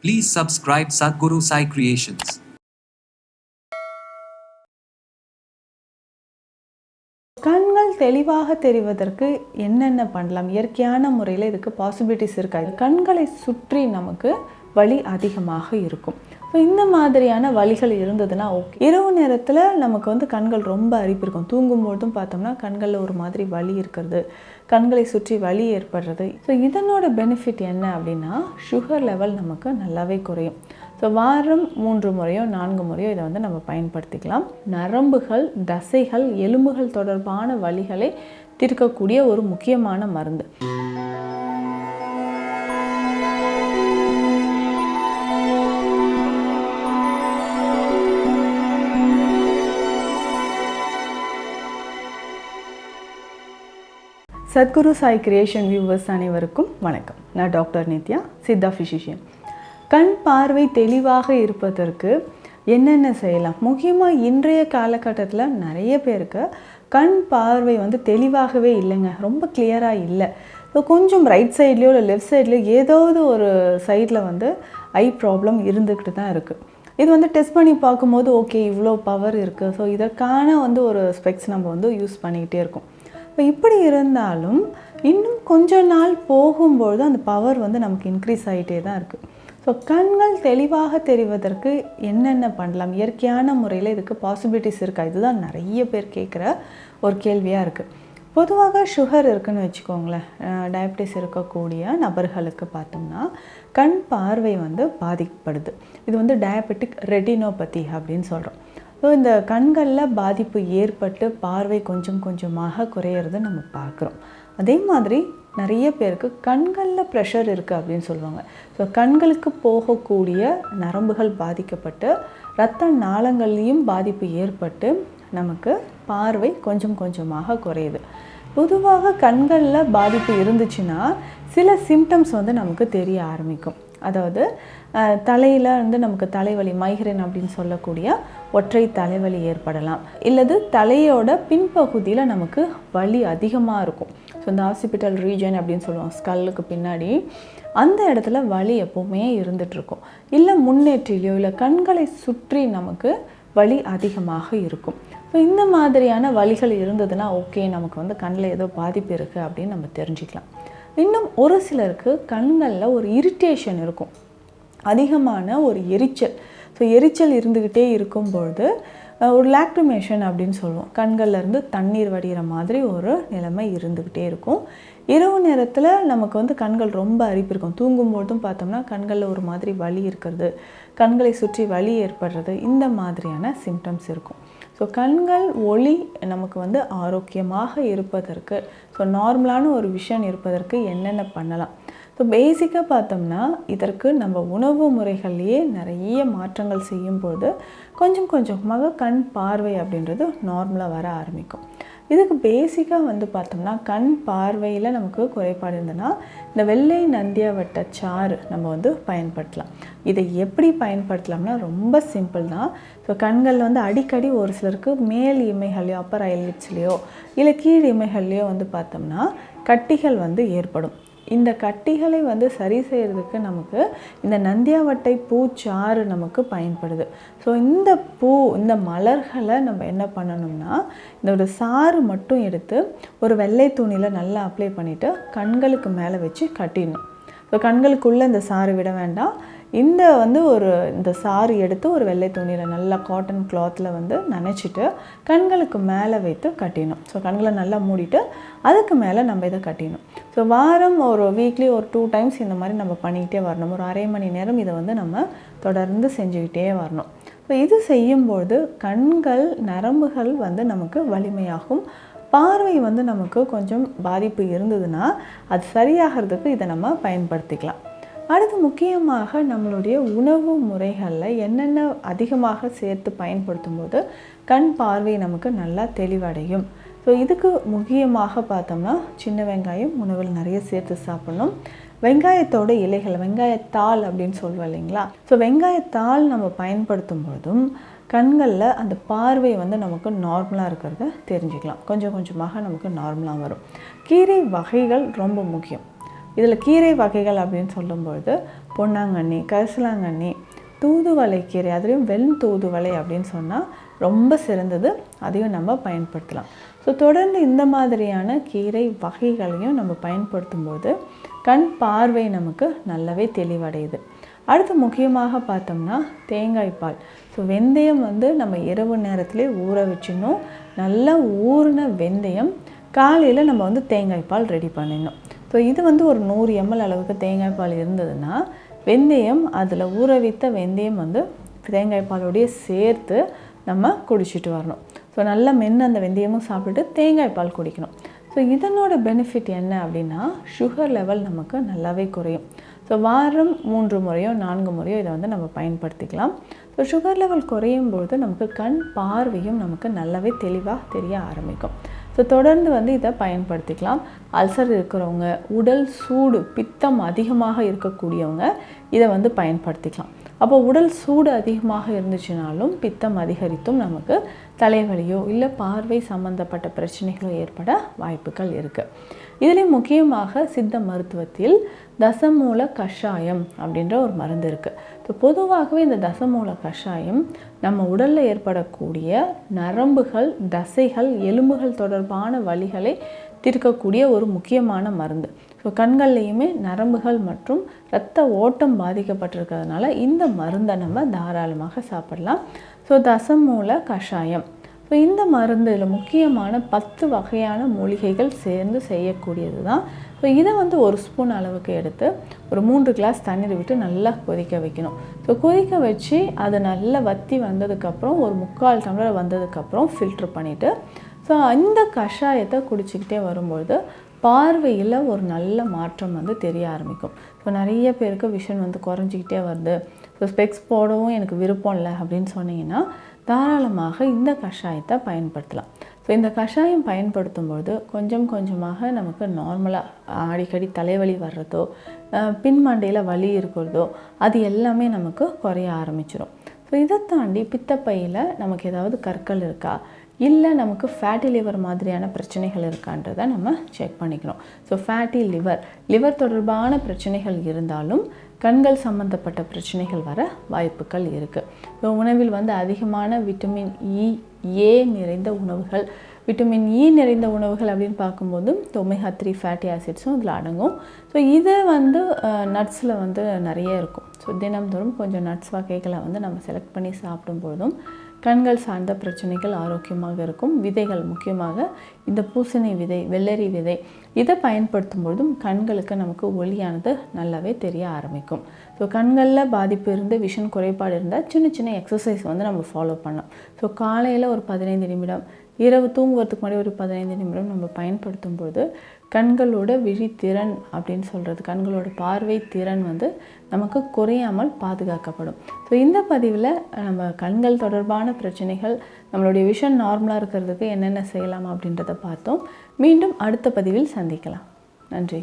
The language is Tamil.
Please subscribe Sadhguru Sai Creations. கண்கள் தெளிவாக தெரிவதற்கு என்னென்ன பண்ணலாம்? இயற்கையான முறையில் இதுக்கு பாசிபிலிட்டிஸ் இருக்காது. கண்களை சுற்றி நமக்கு வலி அதிகமாக இருக்கும். ஸோ இந்த மாதிரியான வலிகள் இருந்ததுன்னா ஓகே. இரவு நேரத்தில் நமக்கு கண்கள் ரொம்ப அரிப்பு இருக்கும். தூங்கும்போதும் பார்த்தோம்னா கண்களில் ஒரு மாதிரி வலி இருக்கிறது, கண்களை சுற்றி வலி ஏற்படுறது. ஸோ இதனோட பெனிஃபிட் என்ன அப்படின்னா, சுகர் லெவல் நமக்கு நல்லாவே குறையும். ஸோ வாரம் 3 முறையோ 4 முறையோ இதை நம்ம பயன்படுத்திக்கலாம். நரம்புகள், தசைகள், எலும்புகள் தொடர்பான வலிகளை தீர்க்கக்கூடிய ஒரு முக்கியமான மருந்து. சத்குரு சாய் கிரியேஷன் வியூவர்ஸ் அனைவருக்கும் வணக்கம். நான் டாக்டர் நித்யா, சித்தா ஃபிசிஷியன். கண் பார்வை தெளிவாக இருப்பதற்கு என்னென்ன செய்யலாம்? முக்கியமாக இன்றைய காலகட்டத்தில் நிறைய பேருக்கு கண் பார்வை தெளிவாகவே இல்லைங்க, ரொம்ப கிளியராக இல்லை. ஸோ கொஞ்சம் ரைட் சைட்லேயோ இல்லை லெஃப்ட் சைட்லேயோ ஏதாவது ஒரு சைடில் ஐ ப்ராப்ளம் இருந்துக்கிட்டு தான் இருக்குது. இது டெஸ்ட் பண்ணி பார்க்கும்போது ஓகே இவ்வளோ பவர் இருக்குது, ஸோ இதற்கான ஒரு ஸ்பெக்ஸ் நம்ம யூஸ் பண்ணிக்கிட்டே இருக்கோம். இப்போ இப்படி இருந்தாலும் இன்னும் கொஞ்ச நாள் போகும்பொழுது அந்த பவர் நமக்கு இன்க்ரீஸ் ஆகிட்டே தான் இருக்குது. ஸோ கண்கள் தெளிவாக தெரிவதற்கு என்னென்ன பண்ணலாம்? இயற்கையான முறையில் இதுக்கு பாசிபிலிட்டிஸ் இருக்கா? இதுதான் நிறைய பேர் கேட்குற ஒரு கேள்வியாக இருக்குது. பொதுவாக சுகர் இருக்குதுன்னு வச்சுக்கோங்களேன், டயபிட்டிஸ் இருக்கக்கூடிய நபர்களுக்கு பார்த்தோம்னா கண் பார்வை பாதிக்கப்படுது. இது டயபெட்டிக் ரெட்டினோபதி அப்படின்னு சொல்கிறோம். ஸோ இந்த கண்களில் பாதிப்பு ஏற்பட்டு பார்வை கொஞ்சம் கொஞ்சமாக குறையிறது நம்ம பார்க்குறோம். அதே மாதிரி நிறைய பேருக்கு கண்களில் ப்ரெஷர் இருக்குது அப்படின்னு சொல்லுவாங்க. ஸோ கண்களுக்கு போகக்கூடிய நரம்புகள் பாதிக்கப்பட்டு இரத்த நாளங்கள்லேயும் பாதிப்பு ஏற்பட்டு நமக்கு பார்வை கொஞ்சம் கொஞ்சமாக குறையுது. பொதுவாக கண்களில் பாதிப்பு இருந்துச்சுன்னா சில சிம்டம்ஸ் நமக்கு தெரிய ஆரம்பிக்கும். அதாவது தலையில் நமக்கு தலைவலி, மைக்ரேன் அப்படின்னு சொல்லக்கூடிய ஒற்றை தலைவலி ஏற்படலாம். இல்லது தலையோட பின்பகுதியில் நமக்கு வலி அதிகமாக இருக்கும். ஸோ இந்த ஆசிபிட்டல் ரீஜன் அப்படின்னு சொல்லுவோம், ஸ்கல்லுக்கு பின்னாடி அந்த இடத்துல வலி எப்போவுமே இருந்துகிட்ருக்கும். இல்லை முன்னேற்றிலையோ இல்லை கண்களை சுற்றி நமக்கு வலி அதிகமாக இருக்கும். ஸோ இந்த மாதிரியான வலிகள் இருந்ததுன்னா ஓகே, நமக்கு கண்ணில் ஏதோ பாதிப்பு இருக்குது அப்படின்னு நம்ம தெரிஞ்சுக்கலாம். இன்னும் ஒரு சிலருக்கு கண்களில் ஒரு இரிட்டேஷன் இருக்கும், அதிகமான ஒரு எரிச்சல். ஸோ எரிச்சல் இருந்துக்கிட்டே இருக்கும்பொழுது ஒரு லாக்ரிமேஷன் அப்படின்னு சொல்லுவோம், கண்கள்லேருந்து தண்ணீர் வடிகிற மாதிரி ஒரு நிலைமை இருந்துக்கிட்டே இருக்கும். இரவு நேரத்தில் நமக்கு கண்கள் ரொம்ப அரிப்பு இருக்கும். தூங்கும்போதும் பார்த்தோம்னா கண்களில் ஒரு மாதிரி வலி இருக்கிறது, கண்களை சுற்றி வலி ஏற்படுறது, இந்த மாதிரியான சிம்டம்ஸ் இருக்கும். ஸோ கண்கள் ஒளி நமக்கு ஆரோக்கியமாக இருப்பதற்கு, ஸோ நார்மலான ஒரு விஷன் இருப்பதற்கு என்னென்ன பண்ணலாம்? ஸோ பேசிக்காக பார்த்தோம்னா இதற்கு நம்ம உணவு முறைகள்லேயே நிறைய மாற்றங்கள் செய்யும்போது கொஞ்சம் கொஞ்சமாக கண் பார்வை அப்படின்றது நார்மலாக வர ஆரம்பிக்கும். இதுக்கு பேசிக்காக பார்த்தோம்னா கண் பார்வையில் நமக்கு குறைபாடு இருந்ததுன்னா இந்த வெள்ளை நந்தியாவட்ட சாறு நம்ம பயன்படுத்தலாம். இதை எப்படி பயன்படுத்தலாம்னா ரொம்ப சிம்பிள் தான். ஸோ கண்கள் அடிக்கடி ஒரு சிலருக்கு மேல் இமைகள்லையோ அப்பர் ஐலிட்ஸ்லையோ இல்லை கீழ் இமைகள்லையோ பார்த்தோம்னா கட்டிகள் ஏற்படும். இந்த கட்டிகளை சரி செய்கிறதுக்கு நமக்கு இந்த நந்தியாவட்டை பூச்சாறு நமக்கு பயன்படுது. ஸோ இந்த மலர்களை நம்ம என்ன பண்ணணும்னா இதோட சாறு மட்டும் எடுத்து ஒரு வெள்ளை துணியில் நல்லா அப்ளை பண்ணிவிட்டு கண்களுக்கு மேலே வச்சு கட்டிடணும். ஸோ கண்களுக்குள்ளே இந்த சாறு விட வேண்டாம். இந்த சாறு எடுத்து ஒரு வெள்ளை துணியில் நல்லா காட்டன் கிளாத்தில் நனைச்சிட்டு கண்களுக்கு மேலே வைத்து கட்டிடணும். ஸோ கண்களை நல்லா மூடிட்டு அதுக்கு மேலே நம்ம இதை கட்டிடணும். ஸோ வாரம் ஒரு வீக்லி ஒரு 2 டைம்ஸ் இந்த மாதிரி நம்ம பண்ணிக்கிட்டே வரணும். ஒரு அரை மணி நேரம் இதை நம்ம தொடர்ந்து செஞ்சுக்கிட்டே வரணும். ஸோ இது செய்யும்போது கண்கள் நரம்புகள் நமக்கு வலிமையாகும். பார்வை நமக்கு கொஞ்சம் பாதிப்பு இருந்ததுன்னா அது சரியாகிறதுக்கு இதை நம்ம பயன்படுத்திக்கலாம். அடுத்து முக்கியமாக நம்மளுடைய உணவு முறைகளில் என்னென்ன அதிகமாக சேர்த்து பயன்படுத்தும் போது கண் பார்வை நமக்கு நல்லா தெளிவடையும். ஸோ இதுக்கு முக்கியமாக பார்த்தோம்னா சின்ன வெங்காயம் உணவில் நிறைய சேர்த்து சாப்பிடணும். வெங்காயத்தோட இலைகள், வெங்காயத்தாள் அப்படின்னு சொல்லுவோம் இல்லைங்களா? ஸோ வெங்காயத்தாள் நம்ம பயன்படுத்தும் பொழுதும் கண்களில் அந்த பார்வை நமக்கு நார்மலாக இருக்கிறத தெரிஞ்சுக்கலாம். கொஞ்சம் கொஞ்சமாக நமக்கு நார்மலாக வரும். கீரை வகைகள் ரொம்ப முக்கியம். இதில் கீரை வகைகள் அப்படின்னு சொல்லும்பொழுது பொன்னாங்கண்ணி, கரிசலாங்கண்ணி, தூதுவளை கீரை, அதுலேயும் வெண்தூதுவளை அப்படின்னு சொன்னால் ரொம்ப சிறந்தது. அதையும் நம்ம பயன்படுத்தலாம். ஸோ தொடர்ந்து இந்த மாதிரியான கீரை வகைகளையும் நம்ம பயன்படுத்தும் போது கண் பார்வை நமக்கு நல்லாவே தெளிவடையுது. அடுத்து முக்கியமாக பார்த்தோம்னா தேங்காய் பால். ஸோ வெந்தயம் நம்ம இரவு நேரத்திலே ஊற வச்சிடணும். நல்லா ஊறின வெந்தயம் காலையில் நம்ம தேங்காய் பால் ரெடி பண்ணிடணும். ஸோ இது ஒரு 100 ml அளவுக்கு தேங்காய் பால் இருந்ததுன்னா வெந்தயம், அதில் ஊற வைத்த வெந்தயம் தேங்காய் பாலோடைய சேர்த்து நம்ம குடிச்சிட்டு வரணும். ஸோ நல்லா மென்று அந்த வெந்தயமும் சாப்பிட்டுட்டு தேங்காய் பால் குடிக்கணும். ஸோ இதனோட பெனிஃபிட் என்ன அப்படின்னா சுகர் லெவல் நமக்கு நல்லாவே குறையும். ஸோ வாரம் 3 முறையோ 4 முறையோ இதை நம்ம பயன்படுத்திக்கலாம். ஸோ சுகர் லெவல் குறையும் பொழுது நமக்கு கண் பார்வையும் நமக்கு நல்லாவே தெளிவாக தெரிய ஆரம்பிக்கும். ஸோ தொடர்ந்து இதை பயன்படுத்திக்கலாம். அல்சர் இருக்கிறவங்க, உடல் சூடு பித்தம் அதிகமாக இருக்கக்கூடியவங்க இதை பயன்படுத்திக்கலாம். அப்போ உடல் சூடு அதிகமாக இருந்துச்சுனாலும் பித்தம் அதிகரித்தும் நமக்கு தலைவலியோ இல்லை பார்வை சம்பந்தப்பட்ட பிரச்சனைகளோ ஏற்பட வாய்ப்புகள் இருக்குது. இதுலேயும் முக்கியமாக சித்த மருத்துவத்தில் தசமூல கஷாயம் அப்படின்ற ஒரு மருந்து இருக்குது. ஸோ பொதுவாகவே இந்த தசமூல கஷாயம் நம்ம உடலில் ஏற்படக்கூடிய நரம்புகள், தசைகள், எலும்புகள் தொடர்பான வலிகளை தீர்க்கக்கூடிய ஒரு முக்கியமான மருந்து. ஸோ கண்கள்லையுமே நரம்புகள் மற்றும் இரத்த ஓட்டம் பாதிக்கப்பட்டிருக்கிறதுனால இந்த மருந்தை நம்ம தாராளமாக சாப்பிடலாம். ஸோ தசமூல கஷாயம். ஸோ இந்த மருந்து இதில் முக்கியமான 10 வகையான மூலிகைகள் சேர்ந்து செய்யக்கூடியது தான். ஸோ இதை 1 ஸ்பூன் அளவுக்கு எடுத்து ஒரு 3 கிளாஸ் தண்ணீர் விட்டு நல்லா கொதிக்க வைக்கணும். ஸோ கொதிக்க வச்சு அதை நல்லா வற்றி வந்ததுக்கப்புறம் ஒரு 3/4 டம்ளர் வந்ததுக்கப்புறம் ஃபில்ட்ரு பண்ணிவிட்டு ஸோ இந்த கஷாயத்தை குடிச்சிக்கிட்டே வரும்பொழுது பார்வையில் ஒரு நல்ல மாற்றம் தெரிய ஆரம்பிக்கும். ஸோ நிறைய பேருக்கு விஷன் குறைஞ்சிக்கிட்டே வருது, ஸோ ஸ்பெக்ஸ் போடவும் எனக்கு விருப்பம் இல்லை அப்படின்னு சொன்னீங்கன்னா தாராளமாக இந்த கஷாயத்தை பயன்படுத்தலாம். ஸோ இந்த கஷாயம் பயன்படுத்தும்பொழுது கொஞ்சம் கொஞ்சமாக நமக்கு நார்மலாக அடிக்கடி தலைவலி வர்றதோ, பின்மண்டையில் வலி இருக்கிறதோ அது எல்லாமே நமக்கு குறைய ஆரம்பிச்சிடும். ஸோ இதை தாண்டி பித்தப்பையில் நமக்கு ஏதாவது கற்கள் இருக்கா, இல்லை நமக்கு ஃபேட்டி லிவர் மாதிரியான பிரச்சனைகள் இருக்கான்றதை நம்ம செக் பண்ணிக்கணும். ஸோ ஃபேட்டி லிவர் தொடர்பான பிரச்சனைகள் இருந்தாலும் கண்கள் சம்மந்தப்பட்ட பிரச்சனைகள் வர வாய்ப்புகள் இருக்குது. ஸோ உணவில் அதிகமான விட்டமின் ஏ நிறைந்த உணவுகள், விட்டமின் இ நிறைந்த உணவுகள் அப்படின்னு பார்க்கும்போது ஒமேகா 3 ஃபேட்டி ஆசிட்ஸும் இதில் அடங்கும். ஸோ இதை நட்ஸில் நிறைய இருக்கும். ஸோ தினம்தோறும் கொஞ்சம் நட்ஸ் வகைகளை நம்ம செலக்ட் பண்ணி சாப்பிடும்போதும் கண்கள் சார்ந்த பிரச்சனைகள் ஆரோக்கியமாக இருக்கும். விதைகள், முக்கியமாக இந்த பூசணி விதை, வெள்ளரி விதை, இதை பயன்படுத்தும் பொழுதும் கண்களுக்கு நமக்கு ஒளியானது நல்லாவே தெரிய ஆரம்பிக்கும். ஸோ கண்களில் பாதிப்பு இருந்து விஷன் குறைபாடு இருந்தால் சின்ன சின்ன எக்ஸசைஸ் நம்ம ஃபாலோ பண்ணலாம். ஸோ காலையில் ஒரு 15 நிமிடம், இரவு தூங்குவதுக்கு முன்னாடி ஒரு 15 நிமிடம் நம்ம பயன்படுத்தும் பொழுது கண்களோட விழித்திறன் அப்படின்னு சொல்கிறது, கண்களோட பார்வை திறன் நமக்கு குறையாமல் பாதுகாக்கப்படும். ஸோ இந்த பதிவில் நம்ம கண்கள் தொடர்பான பிரச்சனைகள், நம்மளுடைய விஷன் நார்மலாக இருக்கிறதுக்கு என்னென்ன செய்யலாம் அப்படின்றத பார்த்தோம். மீண்டும் அடுத்த பதிவில் சந்திக்கலாம். நன்றி.